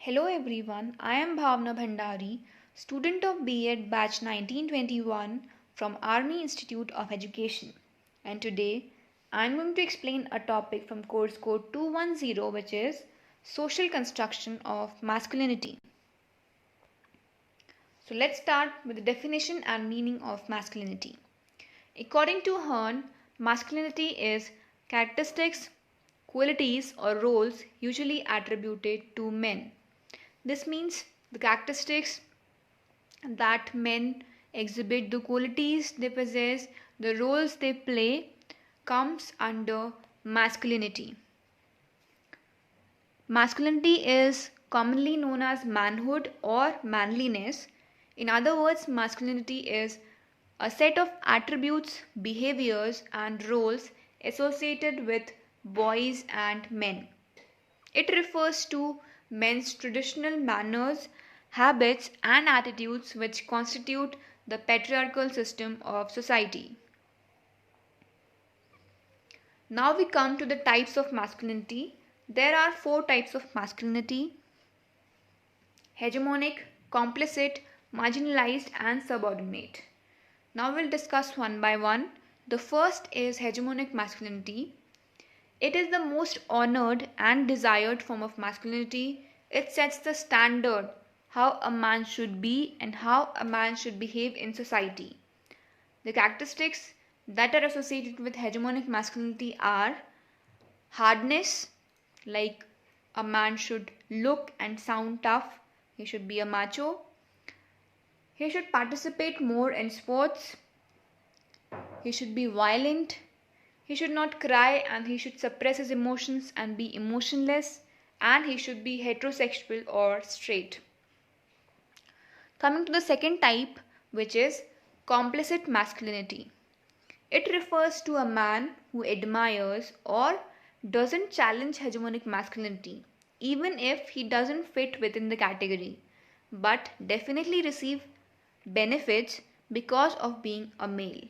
Hello everyone, I am Bhavana Bhandari, student of B.Ed batch 1921 from Army Institute of Education. And today I am going to explain a topic from course code 210, which is social construction of masculinity. So let's start with the definition and meaning of masculinity. According to Hearn, masculinity is characteristics, qualities or roles usually attributed to men. This means the characteristics that men exhibit, the qualities they possess, the roles they play comes under masculinity. Masculinity is commonly known as manhood or manliness. In other words, masculinity is a set of attributes, behaviors and roles associated with boys and men. It refers to men's traditional manners, habits and attitudes which constitute the patriarchal system of society. Now we come to the types of masculinity. There are 4 types of masculinity: hegemonic, complicit, marginalized and subordinate. Now we'll discuss one by one. The first is hegemonic masculinity. It is the most honored and desired form of masculinity. It sets the standard how a man should be and how a man should behave in society. The characteristics that are associated with hegemonic masculinity are hardness, like a man should look and sound tough. He should be a macho. He should participate more in sports. He should be violent. He should not cry and he should suppress his emotions and be emotionless, and he should be heterosexual or straight. Coming to the second type, which is complicit masculinity. It refers to a man who admires or doesn't challenge hegemonic masculinity, even if he doesn't fit within the category, but definitely receive benefits because of being a male.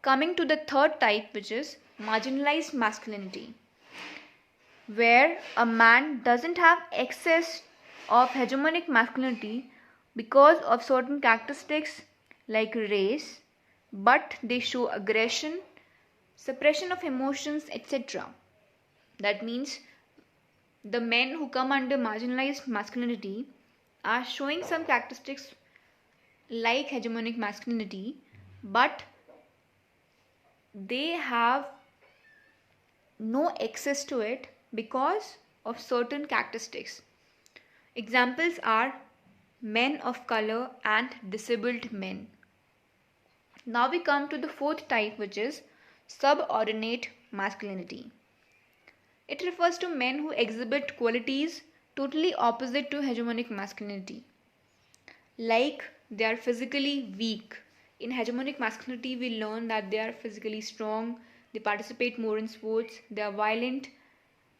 Coming to the third type, which is marginalized masculinity, where a man doesn't have excess of hegemonic masculinity because of certain characteristics like race, but they show aggression, suppression of emotions, etc. That means the men who come under marginalized masculinity are showing some characteristics like hegemonic masculinity, but they have no access to it because of certain characteristics. Examples are men of color and disabled men. Now we come to the fourth type, which is subordinate masculinity. It refers to men who exhibit qualities totally opposite to hegemonic masculinity, like they are physically weak. In hegemonic masculinity, we learn that they are physically strong, they participate more in sports, they are violent,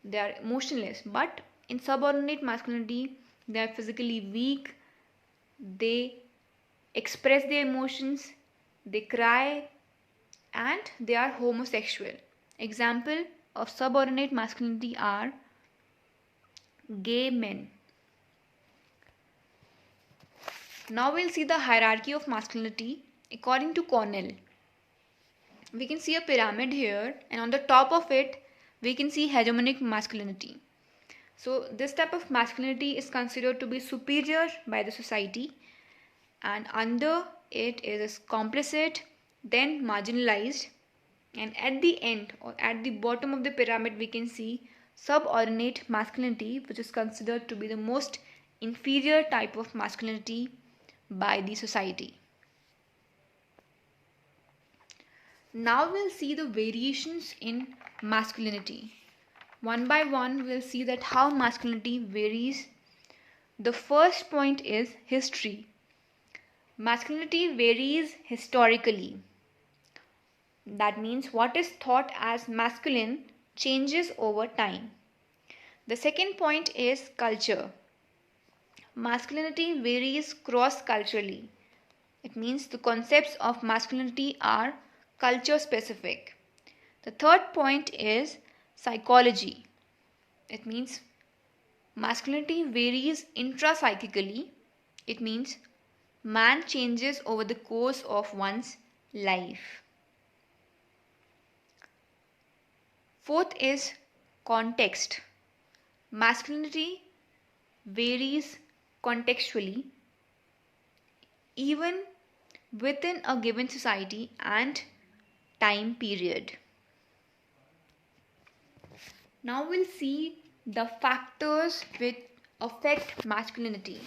they are emotionless. But in subordinate masculinity, they are physically weak, they express their emotions, they cry, and they are homosexual. Example of subordinate masculinity are gay men. Now we'll see the hierarchy of masculinity according to Cornell. We can see a pyramid here, and on the top of it we can see hegemonic masculinity. So this type of masculinity is considered to be superior by the society, and under it is complicit, then marginalized, and at the end or at the bottom of the pyramid we can see subordinate masculinity, which is considered to be the most inferior type of masculinity by the society. Now we'll see the variations in masculinity. One by one we'll see that how masculinity varies. The first point is history. Masculinity varies historically. That means what is thought as masculine changes over time. The second point is culture. Masculinity varies cross-culturally. It means the concepts of masculinity are culture specific. The third point is psychology. It means Masculinity varies intrapsychically. It means man changes over the course of one's life. Fourth is context. Masculinity varies contextually, even within a given society and time period. Now we'll see the factors which affect masculinity.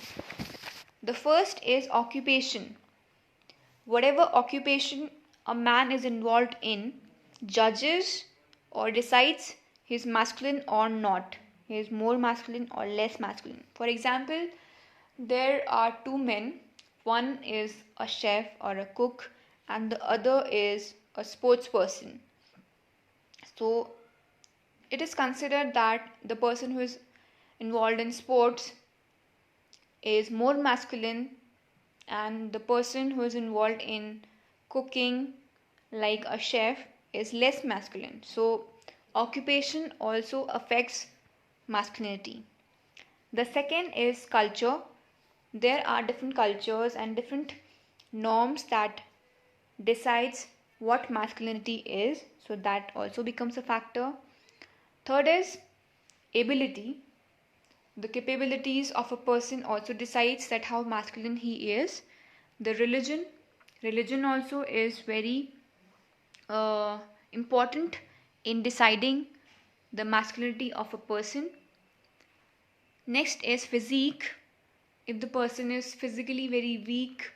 The first is occupation. Whatever occupation a man is involved in judges or decides he is masculine or not. He is more masculine or less masculine. For example, there are two men. One is a chef or a cook and the other is a sports person. So it is considered that the person who is involved in sports is more masculine and the person who is involved in cooking like a chef is less masculine. So occupation also affects masculinity. The second is culture. There are different cultures and different norms that decides what masculinity is, so that also becomes a factor. Third is ability. The capabilities of a person also decides that how masculine he is. The religion also is very important in deciding the masculinity of a person. Next is physique. If the person is physically very weak,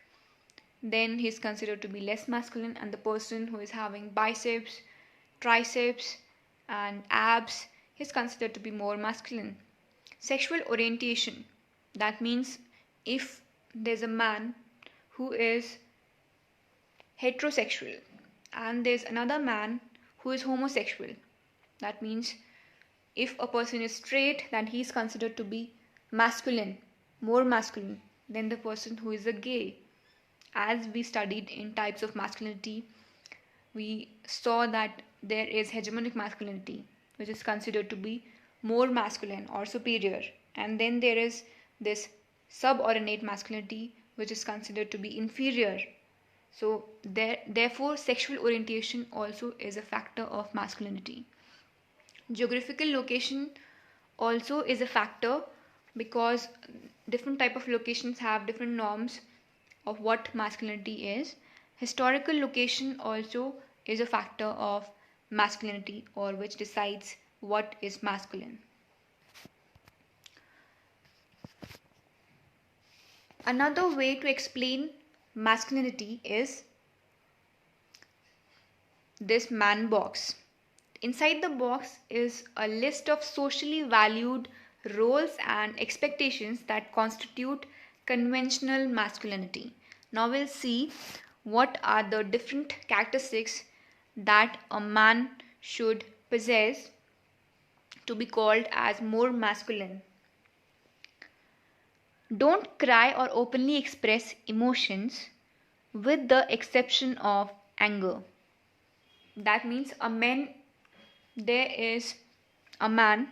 then he is considered to be less masculine, and the person who is having biceps, triceps and abs is considered to be more masculine. Sexual orientation. That means if there's a man who is heterosexual and there's another man who is homosexual, that means if a person is straight, then he is considered to be masculine, more masculine than the person who is a gay. As we studied in types of masculinity, we saw that there is hegemonic masculinity, which is considered to be more masculine or superior, and then there is this subordinate masculinity, which is considered to be inferior. So therefore sexual orientation also is a factor of masculinity. Geographical location also is a factor, because different type of locations have different norms of what masculinity is. Historical location also is a factor of masculinity, or which decides what is masculine. Another way to explain masculinity is this man box. Inside the box is a list of socially valued roles and expectations that constitute conventional masculinity. Now we'll see what are the different characteristics that a man should possess to be called as more masculine. Don't cry or openly express emotions with the exception of anger. That means there is a man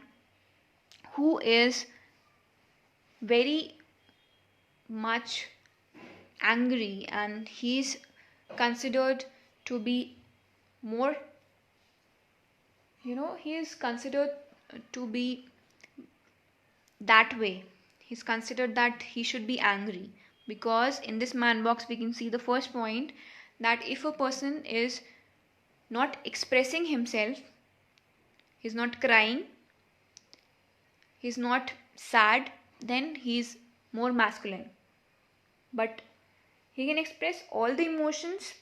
who is very much angry and he's considered to be more, he is considered to be that way. He's considered that he should be angry, because in this man box we can see the first point, that if a person is not expressing himself, he's not crying, he's not sad, then he's more masculine. But he can express all the emotions?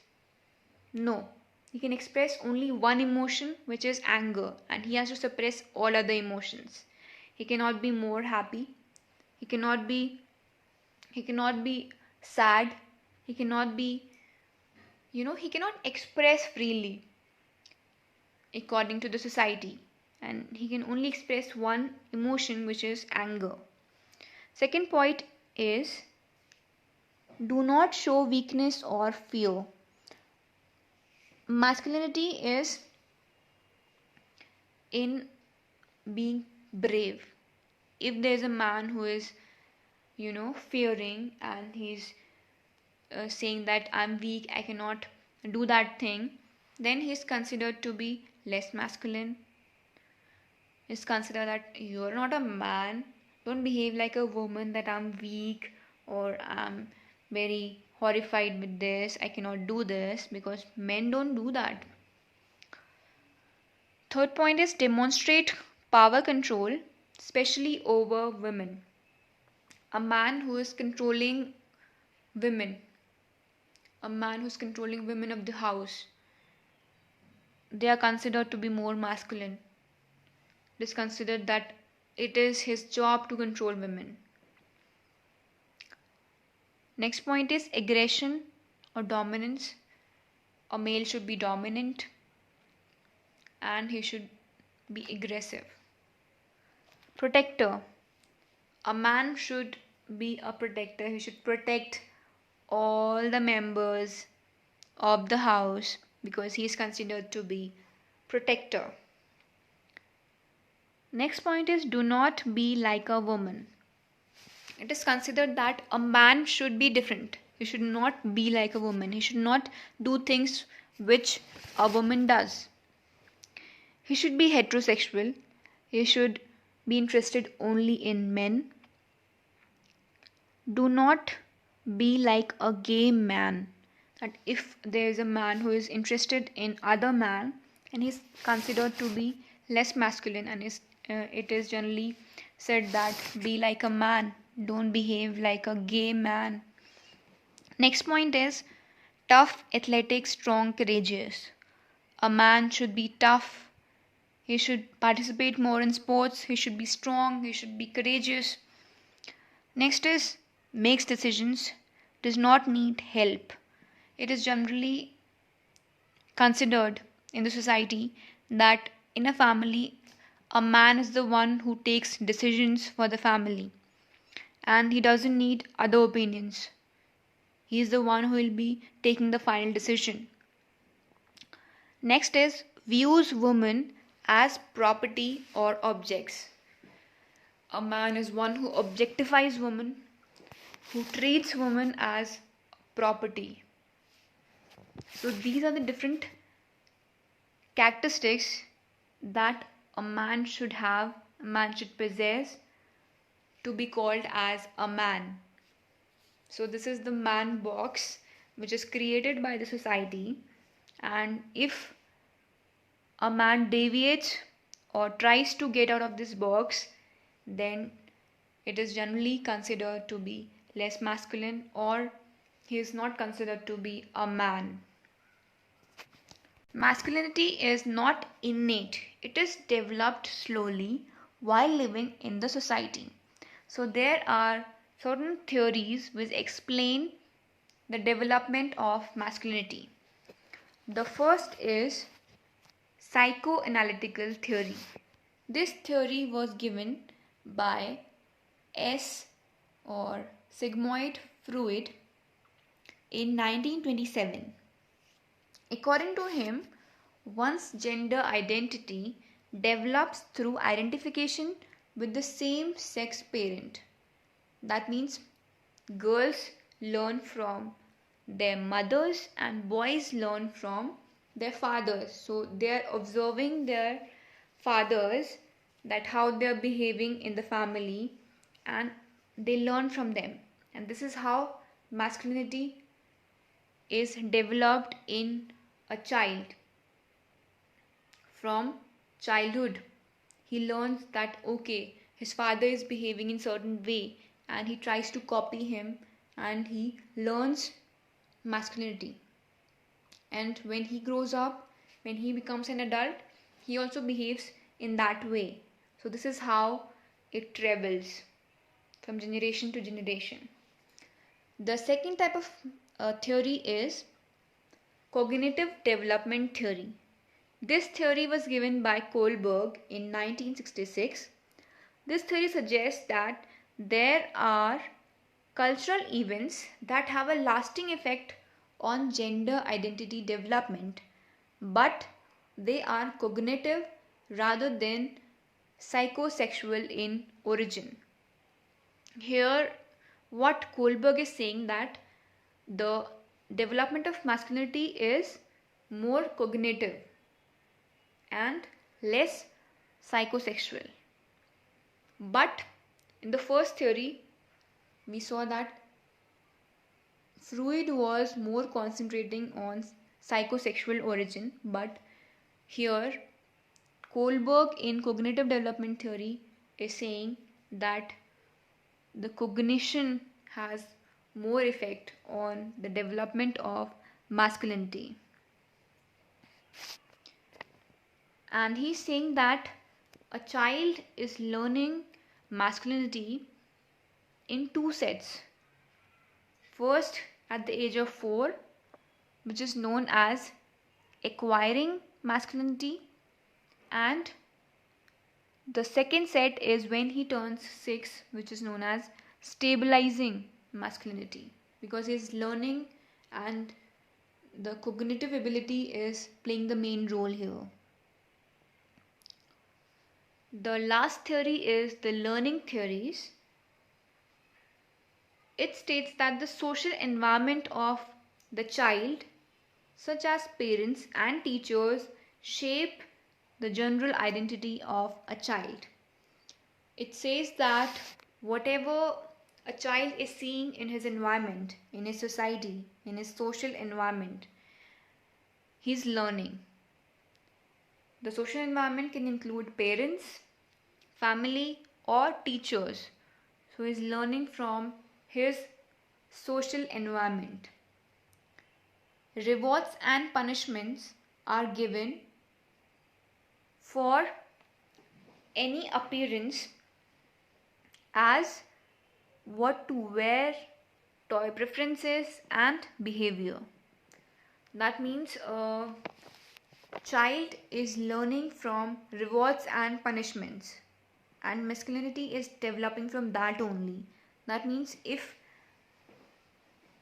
No. He can express only one emotion, which is anger, and he has to suppress all other emotions. He cannot be more happy. He cannot be sad. He cannot be, he cannot express freely according to the society, and he can only express one emotion, which is anger. Second point is, do not show weakness or fear. Masculinity is in being brave. if there's a man who is, fearing, and he's saying that I'm weak, I cannot do that thing, then he's considered to be less masculine. Is consider that you're not a man, don't behave like a woman, that I'm weak or I'm very horrified with this, I cannot do this, because men don't do that. Third point is demonstrate power control, especially over women. A man who is controlling women, a man who's controlling women of the house, they are considered to be more masculine. It is considered that it is his job to control women. Next point is aggression or dominance. A male should be dominant and he should be aggressive. Protector. A man should be a protector. He should protect all the members of the house because he is considered to be protector. Next point is do not be like a woman. It is considered that a man should be different. He should not be like a woman. He should not do things which a woman does. He should be heterosexual. He should be interested only in men. Do not be like a gay man. That if there is a man who is interested in other man and he is considered to be less masculine, and it is generally said that be like a man, don't behave like a gay man. Next point is tough, athletic, strong, courageous. A man should be tough. He should participate more in sports. He should be strong. He should be courageous. Next is makes decisions, does not need help. It is generally considered in the society that in a family, a man is the one who takes decisions for the family and he doesn't need other opinions. He is the one who will be taking the final decision. Next is views women as property or objects. A man is one who objectifies women, who treats women as property. So these are the different characteristics that a man should have, a man should possess to be called as a man. So this is the man box which is created by the society, and if a man deviates or tries to get out of this box, then it is generally considered to be less masculine, or he is not considered to be a man. Masculinity is not innate, it is developed slowly while living in the society. So there are certain theories which explain the development of masculinity. The first is psychoanalytical theory. This theory was given by Sigmund Freud in 1927. According to him, one's gender identity develops through identification with the same sex parent. That means girls learn from their mothers and boys learn from their fathers. So they are observing their fathers, that how they are behaving in the family, and they learn from them. And this is how masculinity is developed in a child. From childhood, he learns that okay, his father is behaving in certain way and he tries to copy him and he learns masculinity. And when he grows up, when he becomes an adult, he also behaves in that way. So this is how it travels from generation to generation. The second type of theory is cognitive development theory. This theory was given by Kohlberg in 1966. This theory suggests that there are cultural events that have a lasting effect on gender identity development, but they are cognitive rather than psychosexual in origin. Here, what Kohlberg is saying that the development of masculinity is more cognitive and less psychosexual. But in the first theory, we saw that Freud was more concentrating on psychosexual origin, but here Kohlberg in cognitive development theory is saying that the cognition has more effect on the development of masculinity. And he's saying that a child is learning masculinity in two sets. First, at the age of 4, which is known as acquiring masculinity, and the second set is when he turns 6, which is known as stabilizing masculinity, because he's learning and the cognitive ability is playing the main role here. The last theory is the learning theories. It states that the social environment of the child, such as parents and teachers, shape the general identity of a child. It says that whatever a child is seeing in his environment, in his society, in his social environment, he's learning. The social environment can include parents, family, or teachers. So he's learning from his social environment. Rewards and punishments are given for any appearance, as what to wear, toy preferences, and behavior. That means a child is learning from rewards and punishments, and masculinity is developing from that only. That means if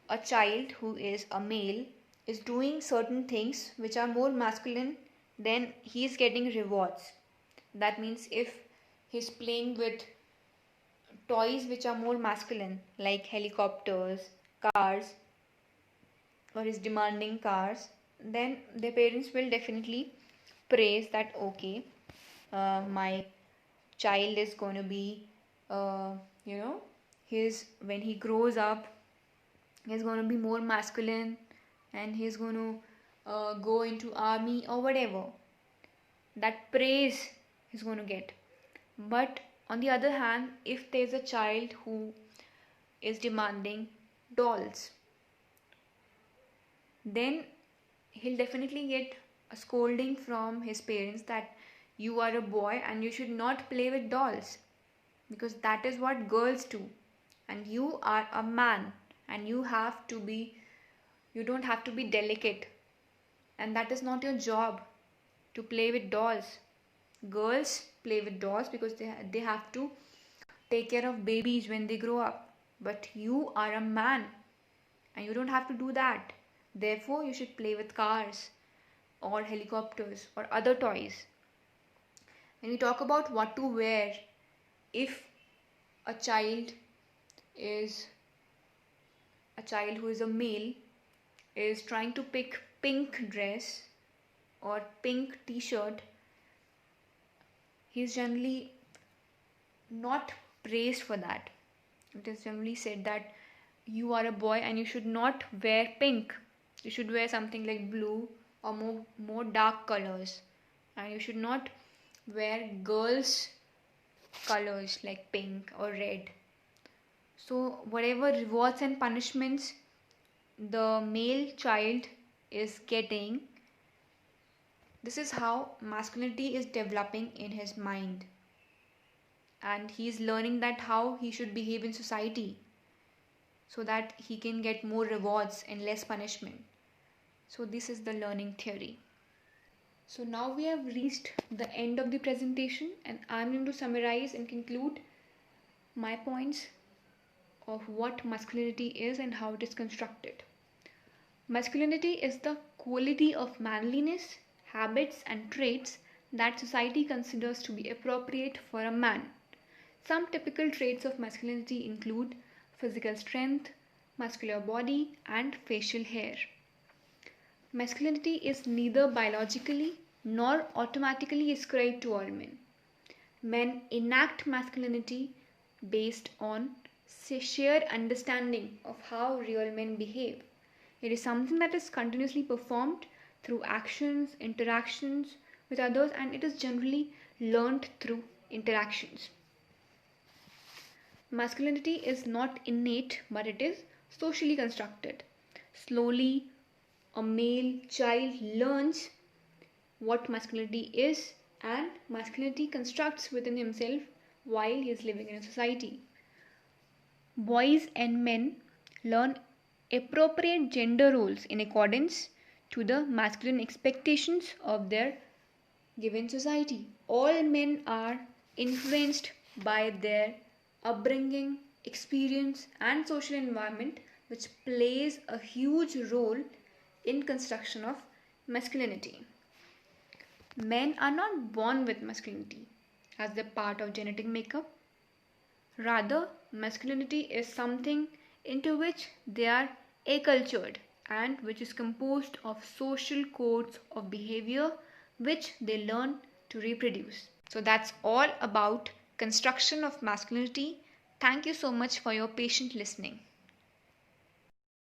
a child who is a male is doing certain things which are more masculine, then he is getting rewards. That means if he's playing with toys which are more masculine, like helicopters, cars, or is demanding cars, then their parents will definitely praise that, okay, my child is going to be, when he grows up, he's going to be more masculine and he's going to go into army or whatever. That praise he's going to get. But on the other hand, if there's a child who is demanding dolls, then he'll definitely get a scolding from his parents that you are a boy and you should not play with dolls, because that is what girls do, and you are a man and you don't have to be delicate, and that is not your job to play with dolls. Girls play with dolls because they have to take care of babies when they grow up, but you are a man and you don't have to do that. Therefore you should play with cars or helicopters or other toys. When we talk about what to wear, if a child who is a male is trying to pick pink dress or pink t-shirt, he's generally not praised for that. It is generally said that you are a boy and you should not wear pink. You should wear something like blue or more dark colors, and you should not wear girls' colors like pink or red. So whatever rewards and punishments the male child is getting, this is how masculinity is developing in his mind, and he is learning that how he should behave in society so that he can get more rewards and less punishment. So this is the learning theory. So now we have reached the end of the presentation, and I'm going to summarize and conclude my points of what masculinity is and how it is constructed. Masculinity is the quality of manliness, habits, and traits that society considers to be appropriate for a man. Some typical traits of masculinity include physical strength, muscular body, and facial hair. Masculinity is neither biologically nor automatically ascribed to all men. Men enact masculinity based on shared understanding of how real men behave. It is something that is continuously performed through actions, interactions with others, and it is generally learned through interactions. Masculinity is not innate, but it is socially constructed. Slowly, a male child learns what masculinity is, and masculinity constructs within himself while he is living in a society. Boys and men learn appropriate gender roles in accordance to the masculine expectations of their given society. All men are influenced by their upbringing, experience, and social environment, which plays a huge role in construction of masculinity. Men are not born with masculinity as the part of genetic makeup. Rather, masculinity is something into which they are acculturated and which is composed of social codes of behavior which they learn to reproduce. So that's all about construction of masculinity. Thank you so much for your patient listening.